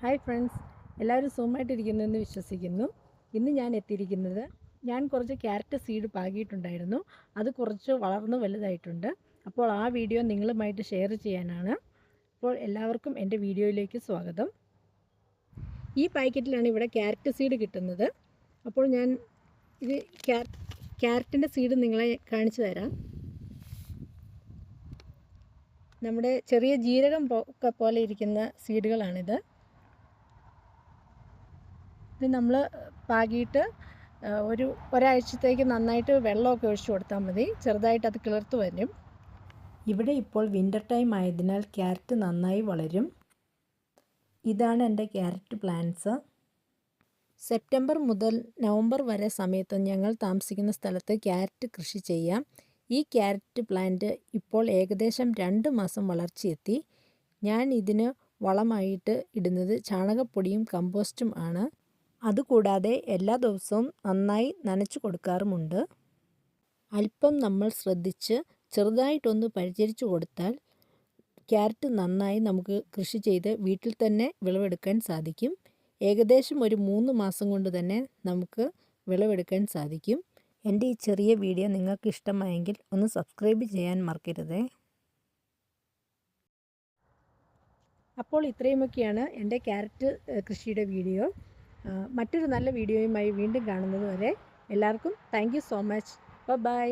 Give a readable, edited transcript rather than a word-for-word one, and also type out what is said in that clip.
Hi friends, എല്ലാവരും സുഖമായിട്ടിരിക്കുന്നുവെന്ന് വിശ്വസിക്കുന്നു. ഇന്ന് ഞാൻ എത്തിയിരിക്കുന്നത്, ഞാൻ കുറച്ച് ക്യാരറ്റ് സീഡ് പാകിയിട്ടുണ്ടായിരുന്നു. അത് കുറച്ച് വളർന്ന് വലുതായിട്ടുണ്ട്. അപ്പോൾ ആ വീഡിയോ നിങ്ങളുമായിട്ട് ഷെയർ ചെയ്യാനാണ്. അപ്പോൾ എല്ലാവർക്കും എൻ്റെ വീഡിയോയിലേക്ക് സ്വാഗതം. ഈ പാക്കറ്റിലാണ് ഇവിടെ ക്യാരറ്റ് സീഡ് കിട്ടുന്നത്. അപ്പോൾ ഞാൻ ഇത് ക്യാരറ്റിൻ്റെ സീഡ് നിങ്ങളെ കാണിച്ചു തരാം. നമ്മുടെ ചെറിയ ജീരകം പോലെ ഇരിക്കുന്ന സീഡുകളാണിത്. ഇത് നമ്മൾ പാകിയിട്ട് ഒരാഴ്ചത്തേക്ക് നന്നായിട്ട് വെള്ളമൊക്കെ ഒഴിച്ചു കൊടുത്താൽ മതി. ചെറുതായിട്ട് അത് കിളിർത്ത് വരും. ഇവിടെ ഇപ്പോൾ വിൻ്റർ ടൈം ആയതിനാൽ ക്യാരറ്റ് നന്നായി വളരും. ഇതാണ് എൻ്റെ ക്യാരറ്റ് പ്ലാന്റ്സ്. സെപ്റ്റംബർ മുതൽ നവംബർ വരെ സമയത്ത് ഞങ്ങൾ താമസിക്കുന്ന സ്ഥലത്ത് ക്യാരറ്റ് കൃഷി ചെയ്യാം. ഈ ക്യാരറ്റ് പ്ലാന്റ് ഇപ്പോൾ ഏകദേശം 2 മാസം വളർച്ചയെത്തി. ഞാൻ ഇതിന് വളമായിട്ട് ഇടുന്നത് ചാണകപ്പൊടിയും കമ്പോസ്റ്റും ആണ്. അതുകൂടാതെ എല്ലാ ദിവസവും നന്നായി നനച്ചു കൊടുക്കാറുമുണ്ട്. അല്പം നമ്മൾ ശ്രദ്ധിച്ച് ചെറുതായിട്ടൊന്ന് പരിചരിച്ചു കൊടുത്താൽ ക്യാരറ്റ് നന്നായി നമുക്ക് കൃഷി ചെയ്ത് വീട്ടിൽ തന്നെ വിളവെടുക്കാൻ സാധിക്കും. ഏകദേശം ഒരു 3 മാസം കൊണ്ട് തന്നെ നമുക്ക് വിളവെടുക്കാൻ സാധിക്കും. എൻ്റെ ഈ ചെറിയ വീഡിയോ നിങ്ങൾക്ക് ഇഷ്ടമായെങ്കിൽ ഒന്ന് സബ്സ്ക്രൈബ് ചെയ്യാൻ മറക്കരുതേ. അപ്പോൾ ഇത്രയുമൊക്കെയാണ് എൻ്റെ ക്യാരറ്റ് കൃഷിയുടെ വീഡിയോ. മറ്റൊരു നല്ല വീഡിയോയുമായി വീണ്ടും കാണുന്നത് വരെ എല്ലാവർക്കും thank you so much. By.